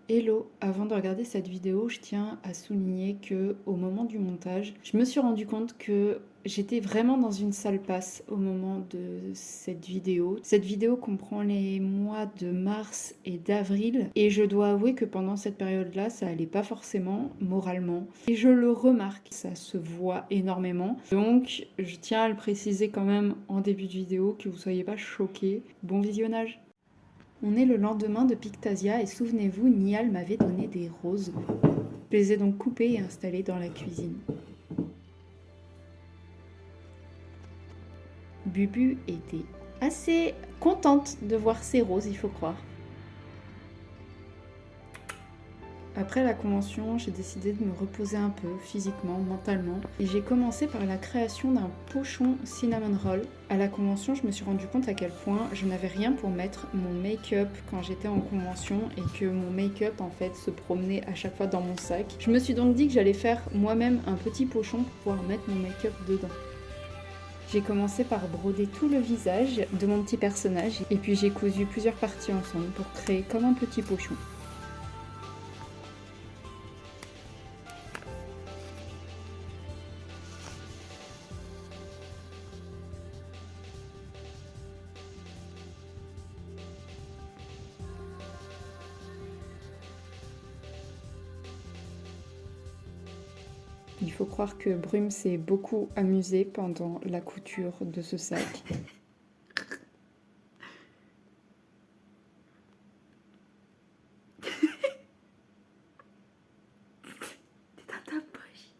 Hello! Avant de regarder cette vidéo, je tiens à souligner que au moment du montage, je me suis rendu compte que j'étais vraiment dans une sale passe au moment de cette vidéo. Cette vidéo comprend les mois de mars et d'avril et je dois avouer que pendant cette période-là, ça allait pas forcément moralement. Et je le remarque, ça se voit énormément. Donc, je tiens à le préciser quand même en début de vidéo, que vous soyez pas choqués. Bon visionnage! On est le lendemain de Pictasia et souvenez-vous, Niall m'avait donné des roses. Je les ai donc coupées et installées dans la cuisine. Bubu était assez contente de voir ces roses, il faut croire. Après la convention, j'ai décidé de me reposer un peu, physiquement, mentalement, et j'ai commencé par la création d'un pochon cinnamon roll. À la convention, je me suis rendu compte à quel point je n'avais rien pour mettre mon make-up quand j'étais en convention et que mon make-up en fait se promenait à chaque fois dans mon sac. Je me suis donc dit que j'allais faire moi-même un petit pochon pour pouvoir mettre mon make-up dedans. J'ai commencé par broder tout le visage de mon petit personnage et puis j'ai cousu plusieurs parties ensemble pour créer comme un petit pochon. Il faut croire que Brume s'est beaucoup amusée pendant la couture de ce sac. T'es dans ta poche.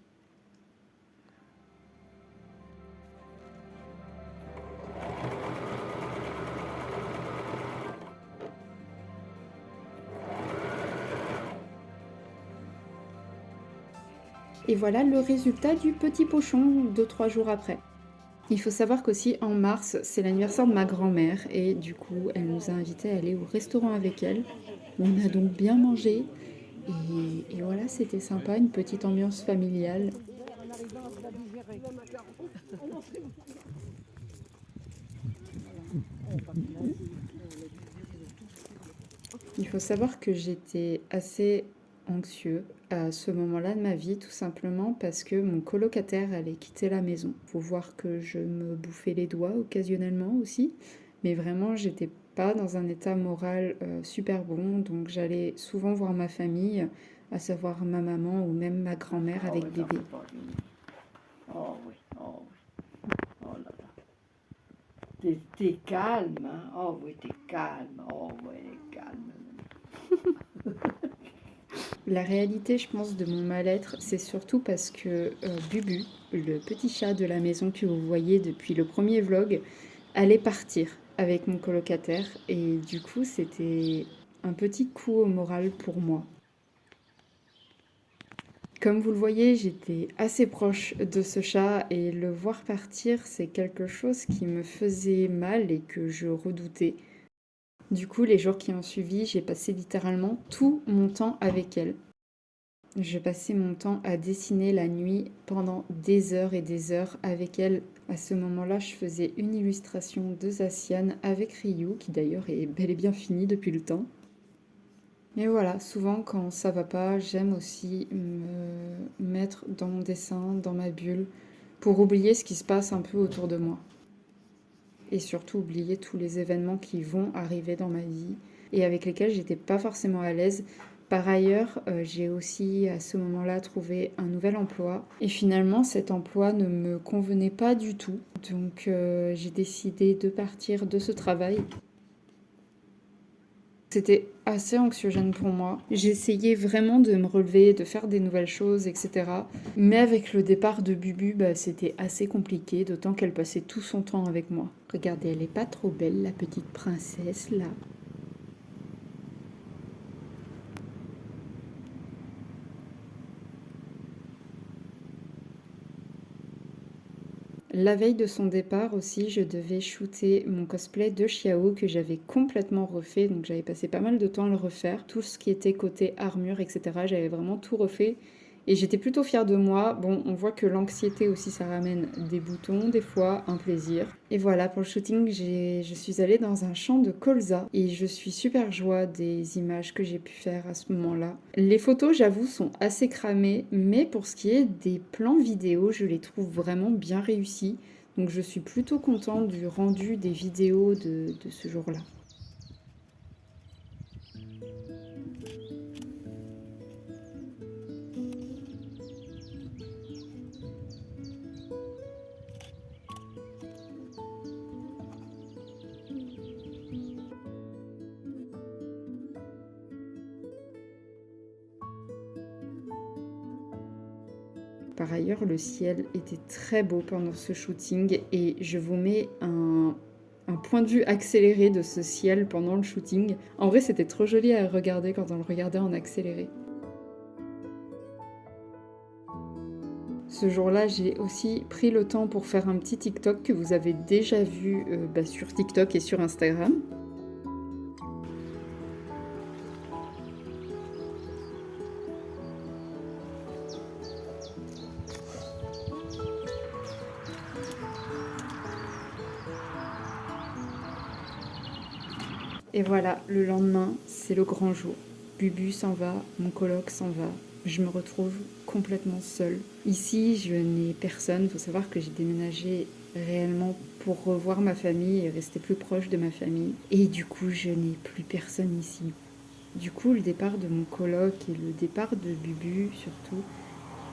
Et voilà le résultat du petit pochon 2-3 jours après. Il faut savoir qu'aussi en mars, c'est l'anniversaire de ma grand-mère et du coup, elle nous a invités à aller au restaurant avec elle. On a donc bien mangé et voilà, c'était sympa, une petite ambiance familiale. Il faut savoir que j'étais assez anxieux à ce moment-là de ma vie, tout simplement parce que mon colocataire allait quitter la maison. Faut voir que je me bouffais les doigts occasionnellement aussi, mais vraiment, j'étais pas dans un état moral super bon, donc j'allais souvent voir ma famille, à savoir ma maman ou même ma grand-mère avec bébé. Oh oui, oh oui. Oh là là. T'es calme, hein? Oh oui, t'es calme. Oh oui, calme. La réalité, je pense, de mon mal-être, c'est surtout parce que Bubu, le petit chat de la maison que vous voyez depuis le premier vlog, allait partir avec mon colocataire et du coup, c'était un petit coup au moral pour moi. Comme vous le voyez, j'étais assez proche de ce chat et le voir partir, c'est quelque chose qui me faisait mal et que je redoutais. Du coup, les jours qui ont suivi, j'ai passé littéralement tout mon temps avec elle. Je passais mon temps à dessiner la nuit pendant des heures et des heures avec elle. À ce moment-là, je faisais une illustration de Zacian avec Ryu, qui d'ailleurs est bel et bien finie depuis le temps. Mais voilà, souvent quand ça va pas, j'aime aussi me mettre dans mon dessin, dans ma bulle, pour oublier ce qui se passe un peu autour de moi. Et surtout oublier tous les événements qui vont arriver dans ma vie et avec lesquels j'étais pas forcément à l'aise. Par ailleurs, j'ai aussi à ce moment-là trouvé un nouvel emploi et finalement cet emploi ne me convenait pas du tout. Donc j'ai décidé de partir de ce travail. C'était assez anxiogène pour moi. J'essayais vraiment de me relever, de faire des nouvelles choses, etc. Mais avec le départ de Bubu, c'était assez compliqué, d'autant qu'elle passait tout son temps avec moi. Regardez, elle est pas trop belle, la petite princesse, là. La veille de son départ aussi, je devais shooter mon cosplay de Xiao que j'avais complètement refait, donc j'avais passé pas mal de temps à le refaire. Tout ce qui était côté armure, etc., j'avais vraiment tout refait. et j'étais plutôt fière de moi. Bon, on voit que l'anxiété aussi, ça ramène des boutons, des fois, un plaisir. Et voilà, pour le shooting, je suis allée dans un champ de colza et je suis super joie des images que j'ai pu faire à ce moment-là. Les photos, j'avoue, sont assez cramées, mais pour ce qui est des plans vidéo, je les trouve vraiment bien réussis. Donc je suis plutôt contente du rendu des vidéos de ce jour-là. Par ailleurs, le ciel était très beau pendant ce shooting et je vous mets un point de vue accéléré de ce ciel pendant le shooting. En vrai, c'était trop joli à regarder quand on le regardait en accéléré. Ce jour-là, j'ai aussi pris le temps pour faire un petit TikTok que vous avez déjà vu sur TikTok et sur Instagram. Et voilà, le lendemain, c'est le grand jour. Bubu s'en va, mon coloc s'en va. Je me retrouve complètement seule. Ici, je n'ai personne. Il faut savoir que j'ai déménagé réellement pour revoir ma famille et rester plus proche de ma famille. Et du coup, je n'ai plus personne ici. Du coup, le départ de mon coloc et le départ de Bubu, surtout,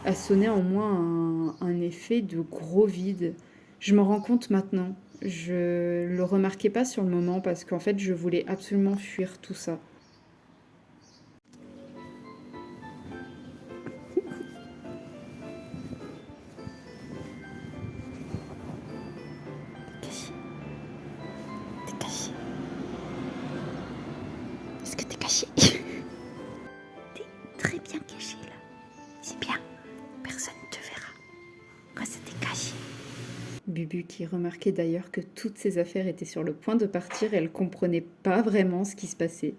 a sonné en moi un effet de gros vide. Je me rends compte maintenant. Je le remarquais pas sur le moment parce qu'en fait, je voulais absolument fuir tout ça. T'es caché. Est-ce que t'es caché? T'es très bien caché là. C'est bien. Personne ne te verra. Moi, c'était caché. Bubu qui remarquait d'ailleurs que toutes ses affaires étaient sur le point de partir, elle comprenait pas vraiment ce qui se passait.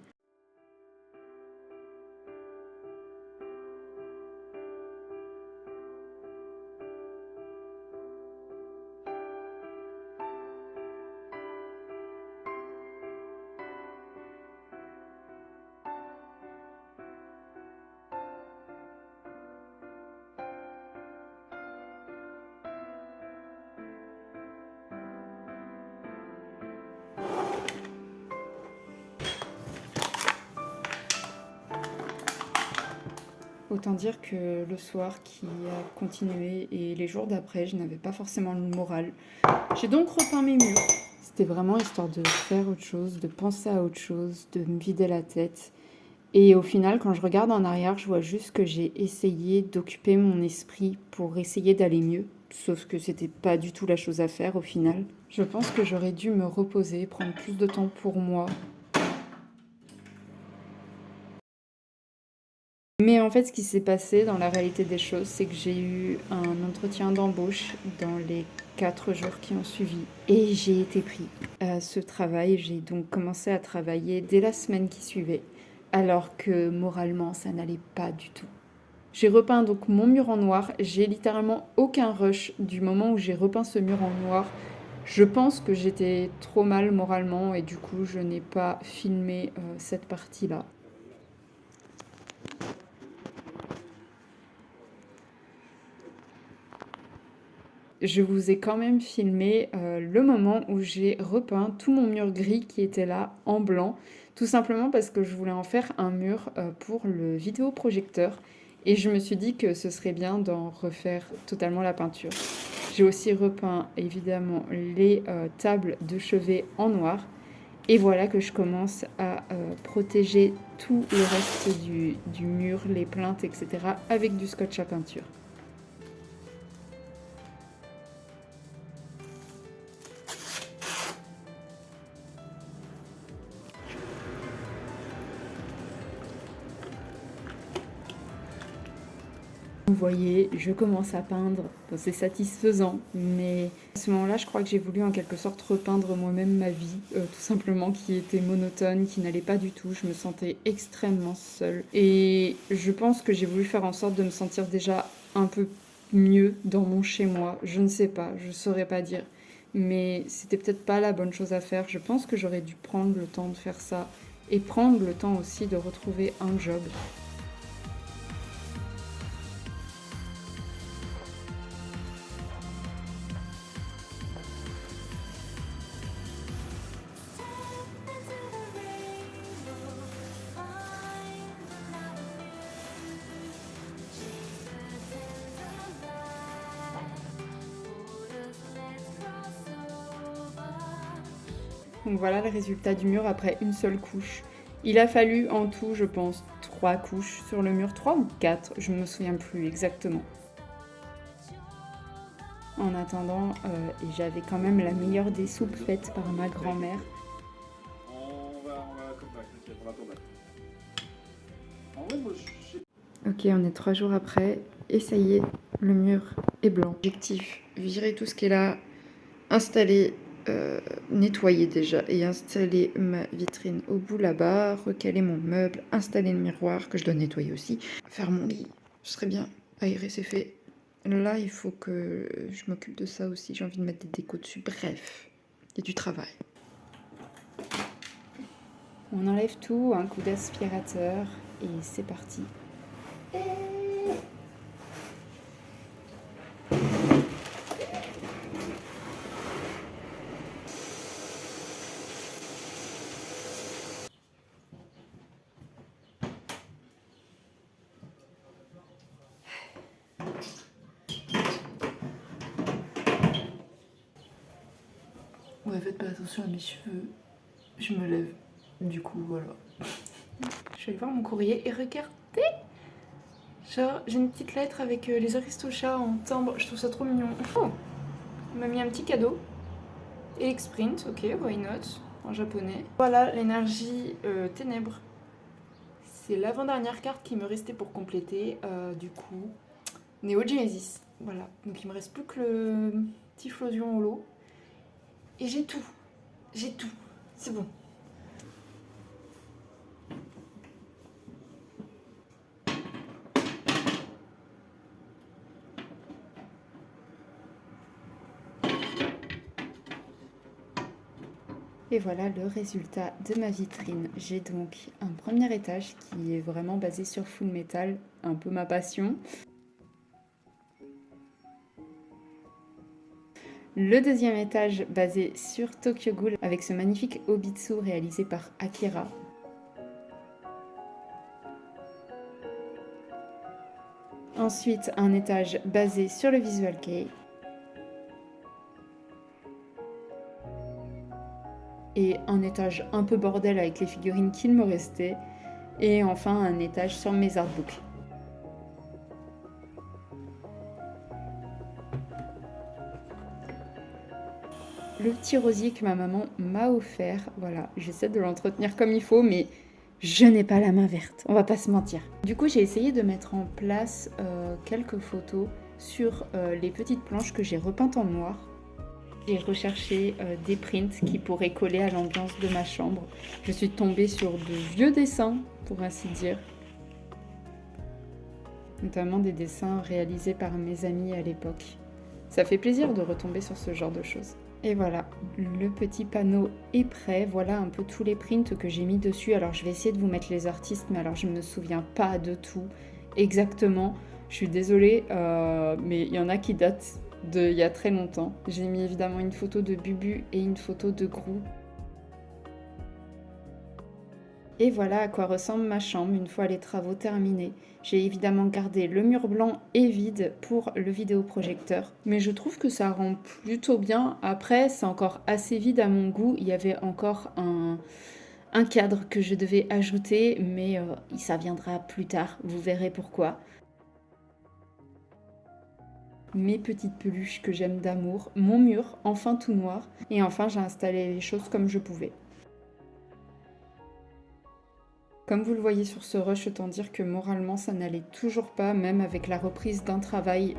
Autant dire que le soir qui a continué et les jours d'après, je n'avais pas forcément le moral. J'ai donc repeint mes murs. C'était vraiment histoire de faire autre chose, de penser à autre chose, de me vider la tête. Et au final, quand je regarde en arrière, je vois juste que j'ai essayé d'occuper mon esprit pour essayer d'aller mieux. Sauf que c'était pas du tout la chose à faire au final. Je pense que j'aurais dû me reposer, prendre plus de temps pour moi. Mais en fait, ce qui s'est passé dans la réalité des choses, c'est que j'ai eu un entretien d'embauche dans les 4 jours qui ont suivi. Et j'ai été pris à ce travail. J'ai donc commencé à travailler dès la semaine qui suivait, alors que moralement, ça n'allait pas du tout. J'ai repeint donc mon mur en noir. J'ai littéralement aucun rush du moment où j'ai repeint ce mur en noir. Je pense que j'étais trop mal moralement et du coup, je n'ai pas filmé cette partie-là. Je vous ai quand même filmé le moment où j'ai repeint tout mon mur gris qui était là en blanc, tout simplement parce que je voulais en faire un mur pour le vidéoprojecteur et je me suis dit que ce serait bien d'en refaire totalement la peinture. J'ai aussi repeint évidemment les tables de chevet en noir et voilà que je commence à protéger tout le reste du mur, les plinthes, etc. avec du scotch à peinture. vous voyez, je commence à peindre. Bon, c'est satisfaisant, mais à ce moment-là, je crois que j'ai voulu en quelque sorte repeindre moi-même ma vie, tout simplement, qui était monotone, qui n'allait pas du tout. Je me sentais extrêmement seule. Et je pense que j'ai voulu faire en sorte de me sentir déjà un peu mieux dans mon chez-moi. Je ne sais pas, je saurais pas dire. Mais c'était peut-être pas la bonne chose à faire. Je pense que j'aurais dû prendre le temps de faire ça et prendre le temps aussi de retrouver un job. Donc voilà le résultat du mur après une seule couche. Il a fallu en tout, je pense, 3 couches sur le mur, 3 ou 4, je ne me souviens plus exactement. En attendant, et j'avais quand même la meilleure des soupes faites par ma grand-mère. Ok, on est 3 jours après, et ça y est, le mur est blanc. Objectif, virer tout ce qui est là, installer, nettoyer déjà, et installer ma vitrine au bout là-bas, recaler mon meuble, installer le miroir, que je dois nettoyer aussi, faire mon lit, ce serait bien, aérer c'est fait. Là, il faut que je m'occupe de ça aussi, j'ai envie de mettre des décos dessus, bref, il y a du travail. On enlève tout, un coup d'aspirateur, et c'est parti. Ouais, faites pas attention à mes cheveux, je me lève, du coup, voilà. Je vais aller voir mon courrier et regardez. Genre, j'ai une petite lettre avec les Aristochats en timbre, je trouve ça trop mignon. Oh, il m'a mis un petit cadeau. Elixprint, ok, why not, en japonais. Voilà, l'énergie ténèbres. C'est l'avant-dernière carte qui me restait pour compléter, du coup, Neo Genesis. Voilà, donc il me reste plus que le petit Flosion Holo. Et j'ai tout, c'est bon. Et voilà le résultat de ma vitrine. J'ai donc un premier étage qui est vraiment basé sur Full Metal, un peu ma passion. Le deuxième étage basé sur Tokyo Ghoul avec ce magnifique Obitsu réalisé par Akira. Ensuite, un étage basé sur le Visual Kei. Et un étage un peu bordel avec les figurines qu'il me restait. Et enfin, un étage sur mes artbooks. Le petit rosier que ma maman m'a offert, voilà, j'essaie de l'entretenir comme il faut, mais je n'ai pas la main verte, on va pas se mentir. Du coup, j'ai essayé de mettre en place quelques photos sur les petites planches que j'ai repeintes en noir. J'ai recherché des prints qui pourraient coller à l'ambiance de ma chambre. Je suis tombée sur de vieux dessins, pour ainsi dire. Notamment des dessins réalisés par mes amis à l'époque. Ça fait plaisir de retomber sur ce genre de choses. Et voilà, le petit panneau est prêt. Voilà un peu tous les prints que j'ai mis dessus. Alors je vais essayer de vous mettre les artistes, mais alors je ne me souviens pas de tout exactement. Je suis désolée, mais il y en a qui datent d'il y a très longtemps. J'ai mis évidemment une photo de Bubu et une photo de Grou. Et voilà à quoi ressemble ma chambre une fois les travaux terminés. J'ai évidemment gardé le mur blanc et vide pour le vidéoprojecteur, mais je trouve que ça rend plutôt bien. Après, c'est encore assez vide à mon goût. Il y avait encore un cadre que je devais ajouter, mais ça viendra plus tard, vous verrez pourquoi. Mes petites peluches que j'aime d'amour, mon mur, enfin tout noir, et enfin j'ai installé les choses comme je pouvais. Comme vous le voyez sur ce rush, autant dire que moralement ça n'allait toujours pas, même avec la reprise d'un travail.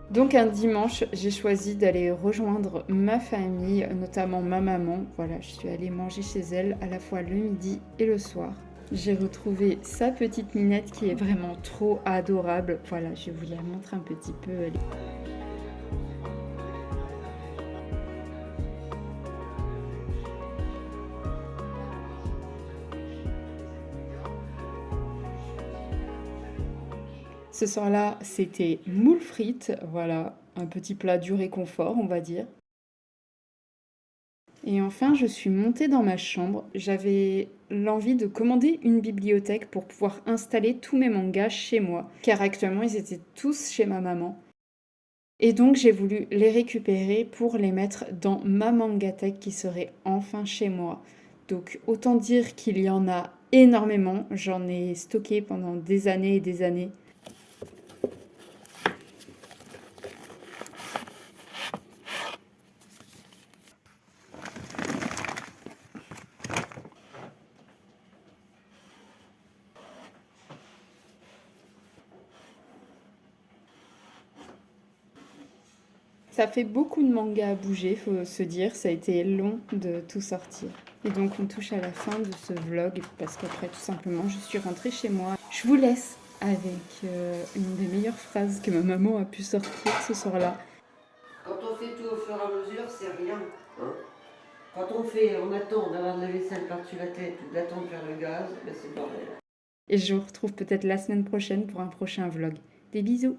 Donc un dimanche, j'ai choisi d'aller rejoindre ma famille, notamment ma maman. Voilà, je suis allée manger chez elle à la fois le midi et le soir. J'ai retrouvé sa petite Minette qui est vraiment trop adorable. Voilà, je vous la montre un petit peu. Ce soir-là, c'était moules frites, voilà, un petit plat du réconfort, on va dire. Et enfin, je suis montée dans ma chambre. J'avais l'envie de commander une bibliothèque pour pouvoir installer tous mes mangas chez moi, car actuellement, ils étaient tous chez ma maman. Et donc, j'ai voulu les récupérer pour les mettre dans ma mangathèque qui serait enfin chez moi. Donc, autant dire qu'il y en a énormément. J'en ai stocké pendant des années et des années. Ça fait beaucoup de mangas à bouger, faut se dire. Ça a été long de tout sortir. Et donc on touche à la fin de ce vlog parce qu'après tout simplement je suis rentrée chez moi. Je vous laisse avec une des meilleures phrases que ma maman a pu sortir ce soir-là. Quand on fait tout au fur et à mesure, c'est rien. Hein. Quand on attend d'avoir de la vaisselle par-dessus la tête ou d'attendre de faire le gaz, ben c'est le bordel. Et je vous retrouve peut-être la semaine prochaine pour un prochain vlog. Des bisous!